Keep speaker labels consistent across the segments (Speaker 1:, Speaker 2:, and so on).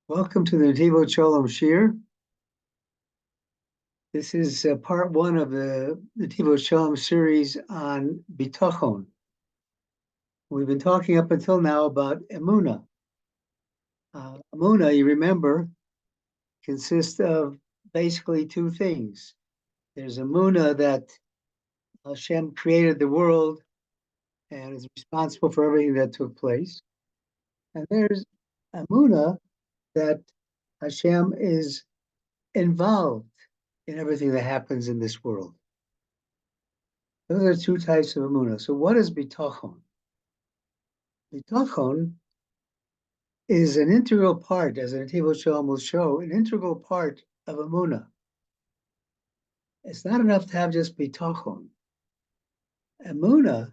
Speaker 1: Welcome to the Netivot Shalom Shir. This is part one of the Netivot Shalom series on Bitachon. We've been talking up until now about Emunah. Emunah, you remember, consists of basically two things. There's Emunah that Hashem created the world and is responsible for everything that took place. And there's Emunah that Hashem is involved in everything that happens in this world. Those are two types of emuna. So what is bitachon? Bitachon is an integral part, as the Netivot Shalom will show, an integral part of emuna. It's not enough to have just bitachon. Emuna,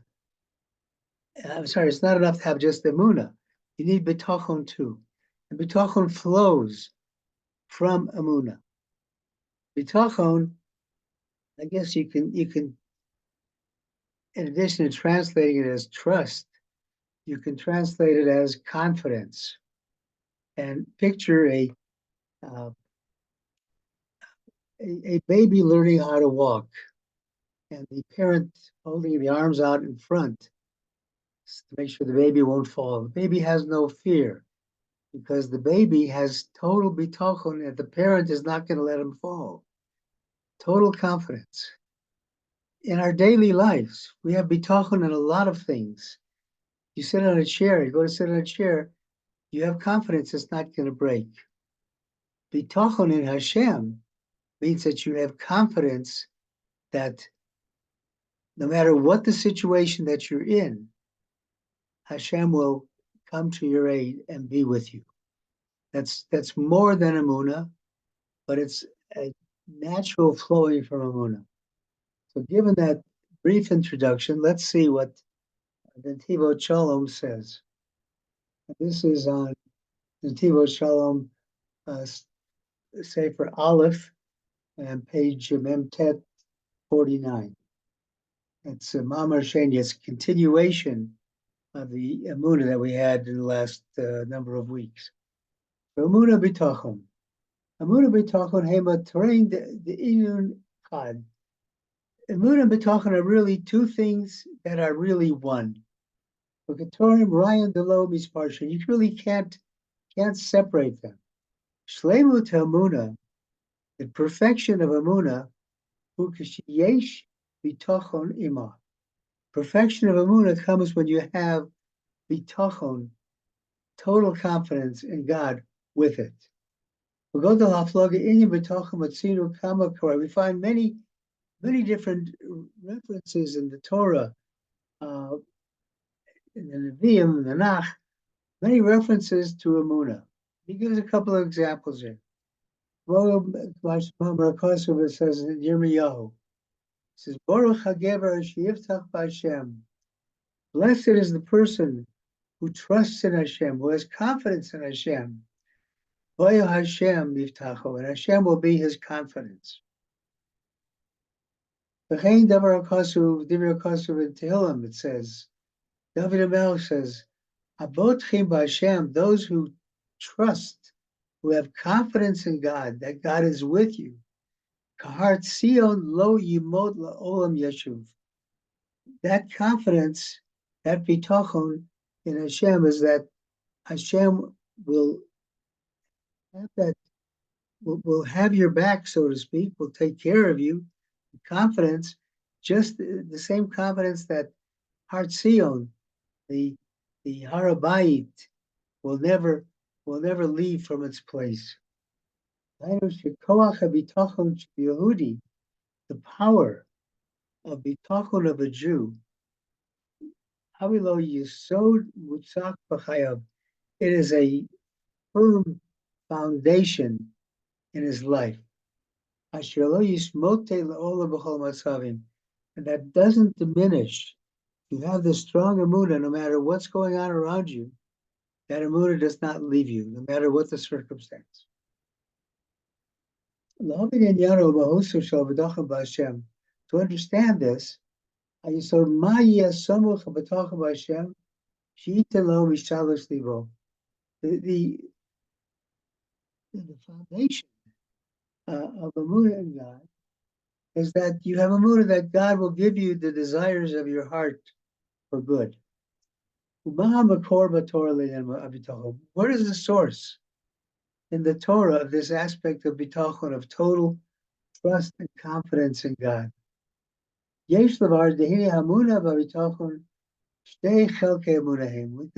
Speaker 1: it's not enough to have just emuna. You need bitachon too. And bitachon flows from emuna. Bitachon, I guess you can, in addition to translating it as trust, you can translate it as confidence. And picture a baby learning how to walk, and the parent holding the arms out in front to make sure the baby won't fall. The baby has no fear because the baby has total bitachon that the parent is not going to let him fall. Total confidence. In our daily lives, we have bitachon in a lot of things. You sit on a chair, you go to sit on a chair, you have confidence it's not going to break. Bitachon in Hashem means that you have confidence that no matter what the situation that you're in, Hashem will come to your aid and be with you. That's more than emuna, but it's a natural flowing from emuna. So given that brief introduction, let's see what the Netivot Shalom says. This is on Netivot Shalom Sefer Aleph and page Memtet 49. It's a Mamar Sheni. It's a continuation of the emuna that we had in the last number of weeks. So emuna bitachon. Emuna bitachon hema train the inun chad. Emuna and bitachon are really two things that are really one. You really can't separate them. Shleimu emuna, the perfection of emuna, yesh bitachon ima. Perfection of emuna comes when you have bitachon, total confidence in God with it. We find many different references in the Torah, in the Nevi'im, in the Nach, many references to emuna. He gives a couple of examples here. It says in Yirmiyahu, it says, Baruch HaGever sheyiftach b'Hashem. Blessed is the person who trusts in Hashem, who has confidence in Hashem. V'yo Hashem yiftacho, and Hashem will be his confidence. V'chein davar hakasu, divrei hakasu in Tehillim, it says, Davidovich says, Abotchim b'Hashem, those who trust, who have confidence in God, that God is with you. Kahar tzion lo yimod la'olam yeshuv. That confidence, that bitachon in Hashem is that Hashem will have that, will have your back, so to speak, will take care of you. Confidence, just the same confidence that Har Tzion, the Har Habayit, will never leave from its place. The power of bitachon of a Jew, it is a firm foundation in his life. And that doesn't diminish. You have this strong emuna, no matter what's going on around you, that emuna does not leave you, no matter what the circumstance. To understand this, the foundation of emuna in God is that you have emuna that God will give you the desires of your heart for good. Where is the source in the Torah of this aspect of bitachon, of total trust and confidence in God? We can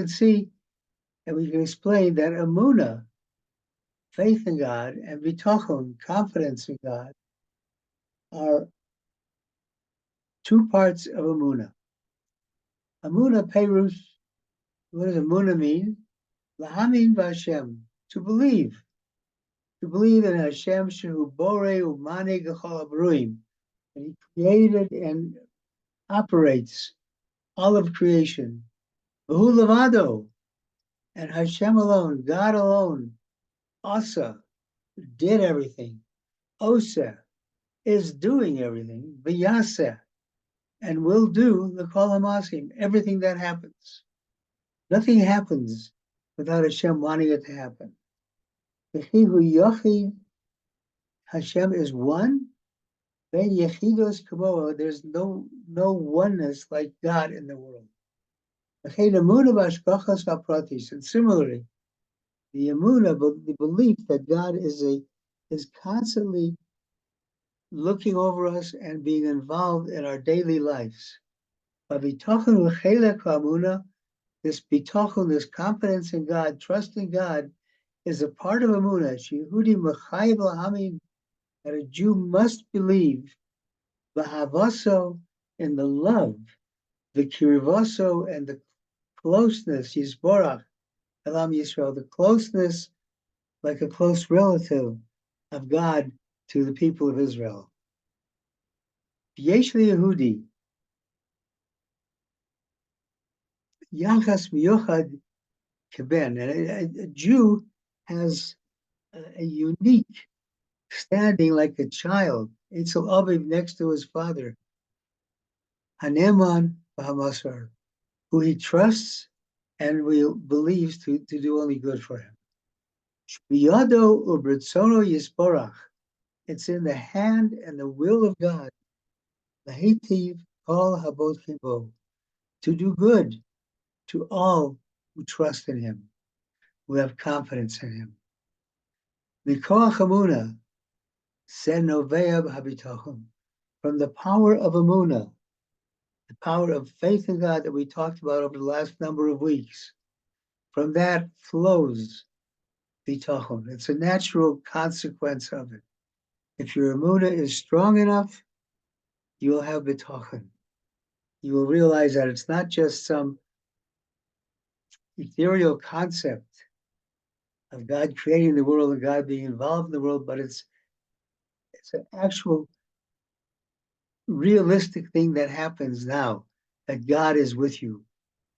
Speaker 1: see and we can explain that emuna, faith in God, and bitachon, confidence in God, are two parts of emuna. Emuna perush, what does emuna mean? Lahamin v'Hashem, to believe in Hashem shehu borei umane gechol abruim, and He created and operates all of creation. V'hu levado, and Hashem alone, God alone, asa, did everything. Osa is doing everything. V'yaseh, and will do the kol hamasim, everything that happens. Nothing happens without Hashem wanting it to happen. V'chihu yochid, Hashem is one. Ben yechidos kamoa, there's no oneness like God in the world. V'chein emuna v'hashgachas hapratis, and similarly, the emuna, the belief that God is constantly looking over us and being involved in our daily lives. Bitachon v'chelek ha'emuna, this bitachon, this confidence in God, trust in God, is a part of emuna. Shehudi mechayev lahamin, that a Jew must believe v'havaso, in the love, the kirivaso, and the closeness, yisborach, elam Yisrael, the closeness like a close relative of God to the people of Israel. Yesh Yehudi, yachas miyuchad keben, and a Jew has a unique standing like a child. Eitzel Aviv, next to his father. Haneman v'hamasar, who he trusts and believes to do only good for him. Biyado ubritzono yisborach, it's in the hand and the will of God. Lahitiv kol habot chibo, to do good to all who trust in Him, who have confidence in Him. Mikoach emuna, senovea habitachon, from the power of emuna, the power of faith in God that we talked about over the last number of weeks. From that flows bitachon. It's a natural consequence of it. If your emuna is strong enough, you will have bitachon. You will realize that it's not just some ethereal concept of God creating the world and God being involved in the world, but it's an actual realistic thing that happens now, that God is with you,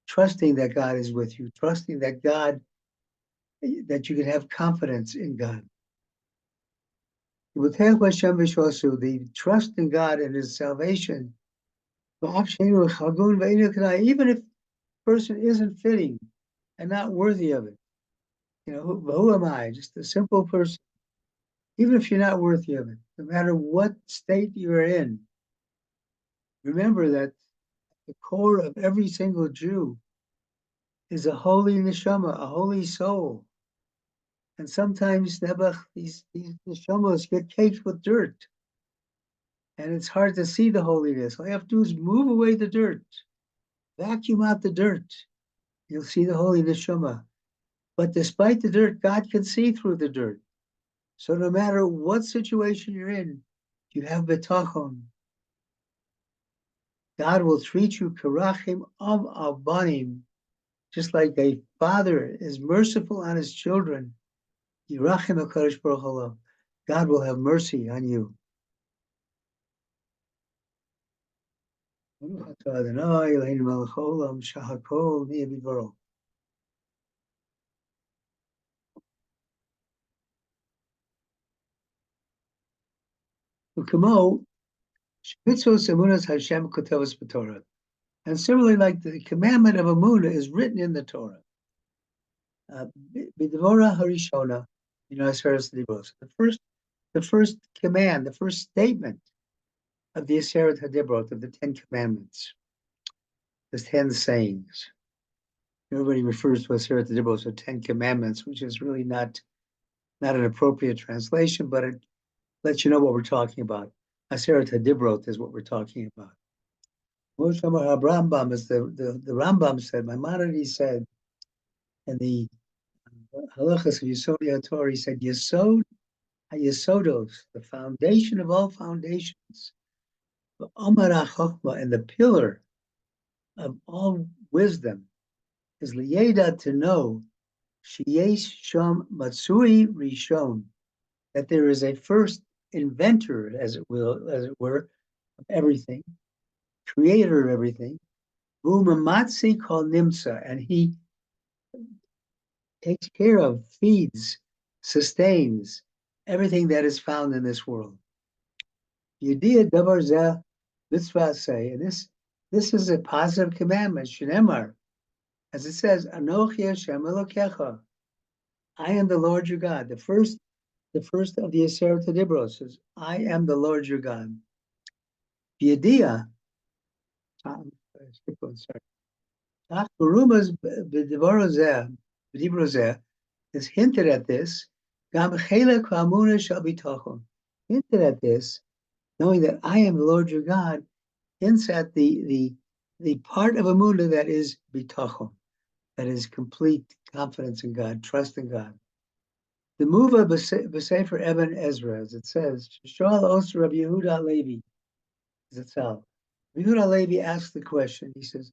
Speaker 1: trusting that God is with you, trusting that that you can have confidence in God. The trust in God and His salvation, even if the person isn't fitting and not worthy of it. Who am I? Just a simple person. Even if you're not worthy of it, no matter what state you're in, remember that the core of every single Jew is a holy neshama, a holy soul. And sometimes these neshamas get caked with dirt. And it's hard to see the holiness. All you have to do is move away the dirt, vacuum out the dirt. You'll see the holy neshama. But despite the dirt, God can see through the dirt. So no matter what situation you're in, you have bitachon. God will treat you karachim of abanim, just like a father is merciful on his children. Yirachim HaKadosh Baruch Hu, God will have mercy on you. And similarly, like the commandment of emuna is written in the Torah. B'dvorah harishona, Aseret Hadibros. The first command, the first statement of the Aseret Hadibrot, of the 10 Commandments, the 10 sayings. Everybody refers to Aseret Hadibros as 10 Commandments, which is really not an appropriate translation, but it lets you know what we're talking about. Aseret Hadibrot is what we're talking about. Moshe Rambam, is the Rambam said, Maimonides said, and the halachas of Yesod HaTorah, he said, Yesod HaYesodos, the foundation of all foundations, the Amar HaChochma, and the pillar of all wisdom, is liyeda, to know, sheyesh sham matsui rishon, that there is a first inventor, as it were, of everything, creator of everything, Umamatsi called Nimsa, and he takes care of, feeds, sustains everything that is found in this world. Yediyah davar zeh mitzvah say, and this is a positive commandment, Shnemar, as it says, Anochi Hashem Elokecha, I am the Lord your God. The first of the Aseret Hadibros says, I am the Lord your God. Yediyah, is hinted at this. Hinted at this, knowing that I am the Lord your God, hints at the part of emuna that is bitachon, that is complete confidence in God, trust in God. The Muva b'Sefer Eben Ezra, as it says, Shoal Oster Rabbi Yehuda Levi, as itself. Rabbi Yehuda Levi asks the question. He says,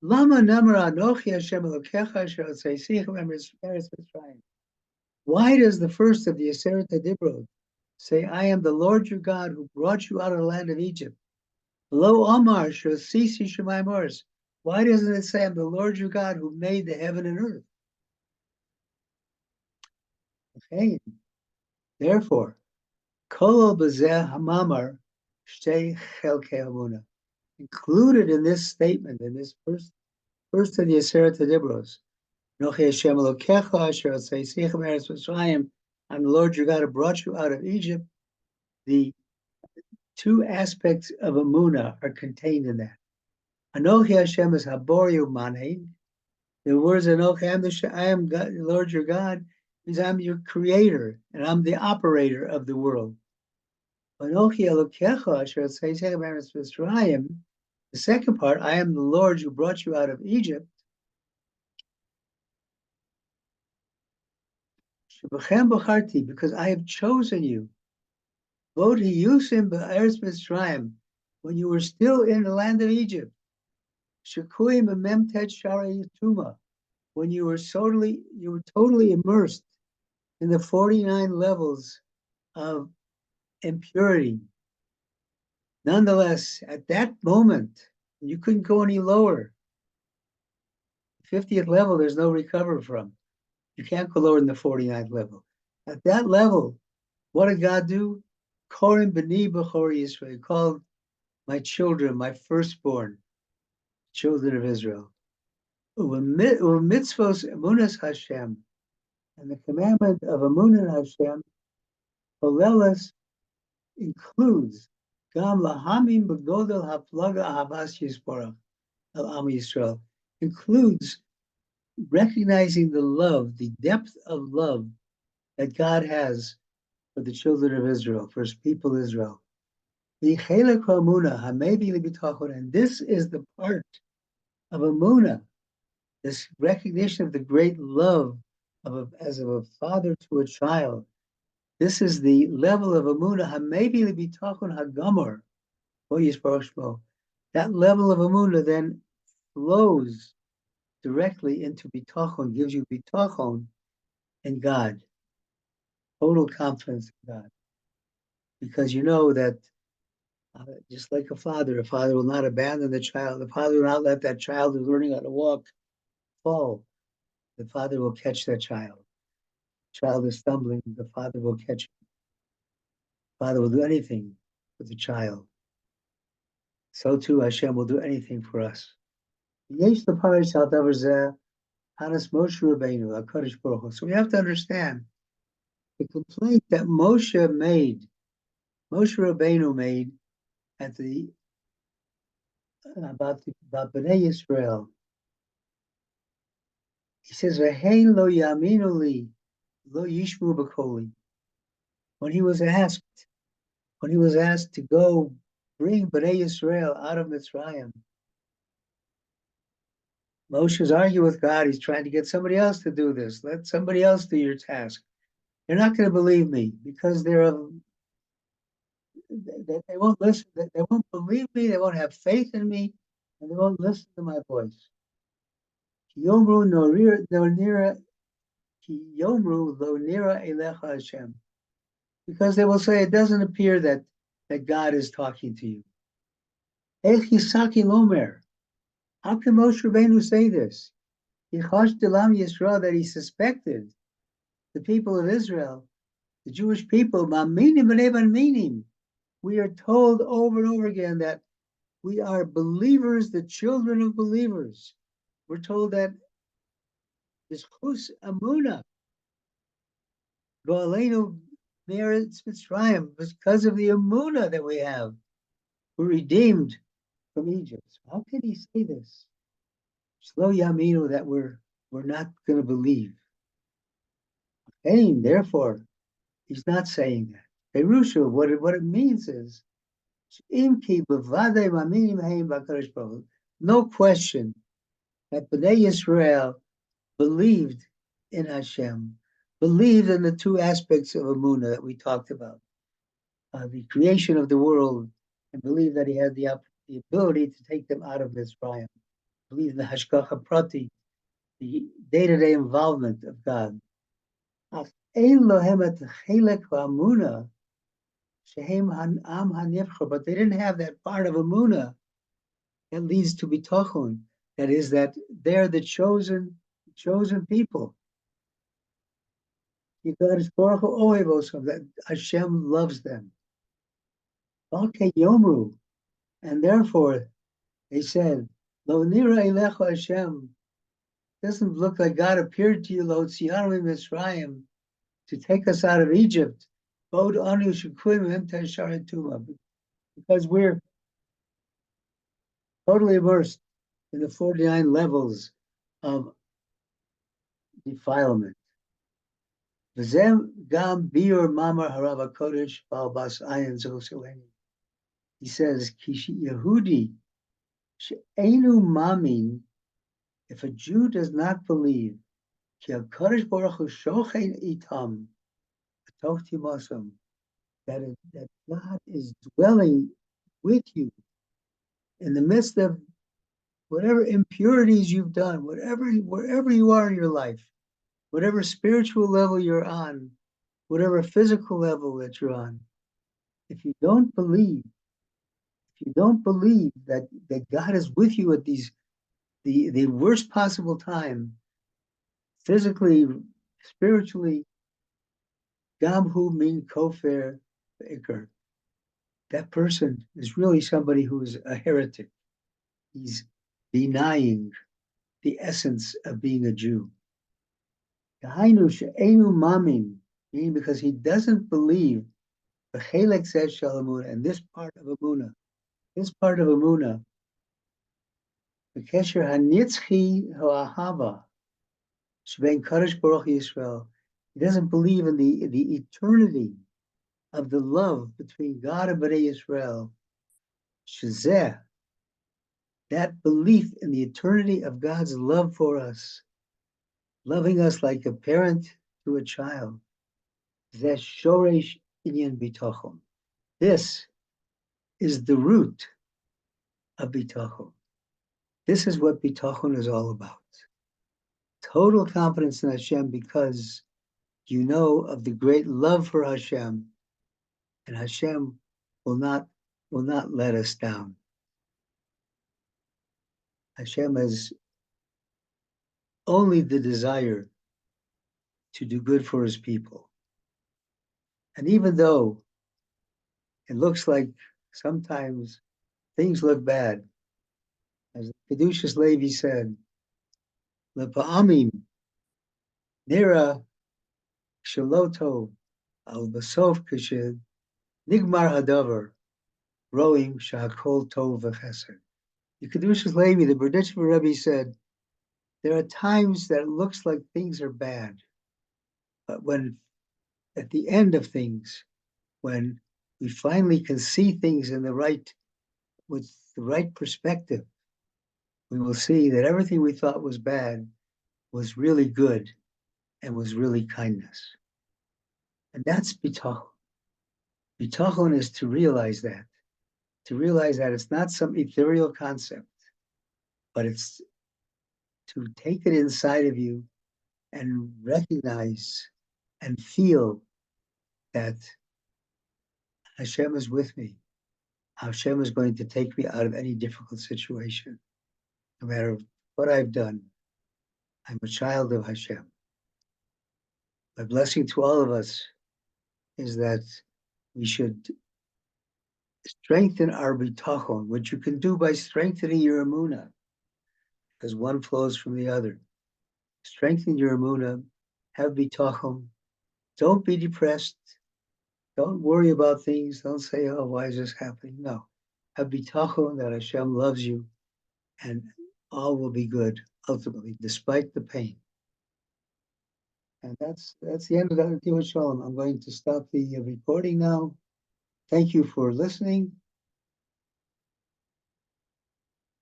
Speaker 1: Lama namar Anochi Hashem Elokecha asher otzeisichem eretz Mitzrayim. Why does the first of the Aseret Hadibrot say, I am the Lord your God who brought you out of the land of Egypt? Lo Amar Shosisi Shemayim Oretz. Why doesn't it say, I'm the Lord your God who made the heaven and earth? Okay. Therefore, Kol Bezeh Hamamar Shtei Chelkei Emunah. Included in this statement, in this first of the Aseret Hadibros, Nochi Hashem Elokecha asher otzeisichem eretz Mitzrayim, I'm the Lord your God who brought you out of Egypt. The two aspects of emuna are contained in that. Anochi Hashem is Habori Umanein. The words Anochi, I am God, the Lord your God, means I'm your creator and I'm the operator of the world. Anochi Elokecha asher otzeisichem eretz Mitzrayim. The second part, I am the Lord who brought you out of Egypt. Because I have chosen you. When you were still in the land of Egypt. When you were totally immersed in the 49 levels of impurity. Nonetheless, at that moment, you couldn't go any lower. The 50th level, there's no recover from. You can't go lower than the 49th level. At that level, what did God do? Korim b'ni b'chor Yisrael. He called my children, my firstborn, children of Israel. Mitzvos emunas Hashem. And the commandment of emunah Hashem, Holelas, includes Gam lahamim b'godel haflaga ahavas yisborach el Am Yisrael. Includes recognizing the love, the depth of love that God has for the children of Israel, for his people Israel. And this is the part of emuna, this recognition of the great love as of a father to a child. This is the level of emuna. That level of emuna then flows directly into bitachon, gives you bitachon in God, total confidence in God, because you know that just like a father will not abandon the child. The father will not let that child who's learning how to walk fall. The father will catch that child. The child is stumbling. The father will catch him. The father will do anything for the child. So too, Hashem will do anything for us. So we have to understand the complaint that Moshe Rabbeinu made at the about Bnei Israel. He says, "V'hein lo yaminu li, lo yishmu b'koli." When he was asked to go bring Bnei Israel out of Mitzrayim, Moshe's arguing with God. He's trying to get somebody else to do this. Let somebody else do your task. They're not going to believe me because they won't listen. They won't believe me. They won't have faith in me, and they won't listen to my voice. Yomru lo nira elecha Hashem. Because they will say it doesn't appear that God is talking to you. Ech Yisaki Lomer. How can Moshe Rabbeinu say this? That he suspected the people of Israel, the Jewish people, we are told over and over again that we are believers, the children of believers. We're told that this chus emuna, go'aleinu me'eretz Mitzrayim, because of the emuna that we have, we're redeemed from Egypt. How can he say this? Slow yaminu, that we're not going to believe. And therefore, he's not saying that. Perusha, what it means is, no question that Bnei Israel believed in Hashem, believed in the two aspects of emuna that we talked about, the creation of the world, and believed that he had the ability to take them out of Mitzrayim. Believe in the hashgacha prati, the day-to-day involvement of God. But they didn't have that part of emuna that leads to bitachon. That is, that they're the chosen people. That Hashem loves them. Okay, Yomru, and therefore they said, Lo nira elecha Hashem. Doesn't look like God appeared to you, Lo tzianu Mitzrayim, to take us out of Egypt. Because we're totally immersed in the 49 levels of defilement. He says, Kishi Yehudi, she'enu mamin, if a Jew does not believe, ki HaKadosh Baruch Hu shochein itam, that God is dwelling with you in the midst of whatever impurities you've done, wherever you are in your life, whatever spiritual level you're on, whatever physical level that you're on. If you don't believe that God is with you at the worst possible time, physically, spiritually, Gamhu min kofer ikar. That person is really somebody who is a heretic. He's denying the essence of being a Jew. Kahainu she'enu mamin, meaning because he doesn't believe the chelek zeh shel emuna, and this part of emuna, the kesher hanitzchi ha'ahava shbein Kadosh Baruch Yisrael. He doesn't believe in the eternity of the love between God and Bnei Israel. Shazeh, that belief in the eternity of God's love for us, loving us like a parent to a child. Zeh shoresh inyan bitachon. This is the root of bitachon. This is what bitachon is all about. Total confidence in Hashem because you know of the great love for Hashem, and Hashem will not let us down. Hashem has only the desire to do good for his people. And even though it looks like sometimes things look bad, as Kedushas Levi said, Lepa'amim nira shaloto Al Basof Kishin, Nigmar Hadavar, Roim Shahakol Tov V'Chesed. The Kedushas Levi, the Berditchever Rebbe said, there are times that it looks like things are bad, but when at the end of things, when we finally can see things in the right, with the right perspective, we will see that everything we thought was bad was really good and was really kindness. And that's bitachon. Bitachon is to realize that it's not some ethereal concept, but it's to take it inside of you and recognize and feel that Hashem is with me. Hashem is going to take me out of any difficult situation, no matter what I've done. I'm a child of Hashem. My blessing to all of us is that we should strengthen our bitachon, which you can do by strengthening your emuna, because one flows from the other. Strengthen your emuna, have bitachon. Don't be depressed. Don't worry about things. Don't say, oh, why is this happening? No. Have bitachon that Hashem loves you and all will be good ultimately, despite the pain. And that's the end of that Netivot Shalom. I'm going to stop the recording now. Thank you for listening.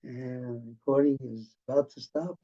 Speaker 1: And recording is about to stop.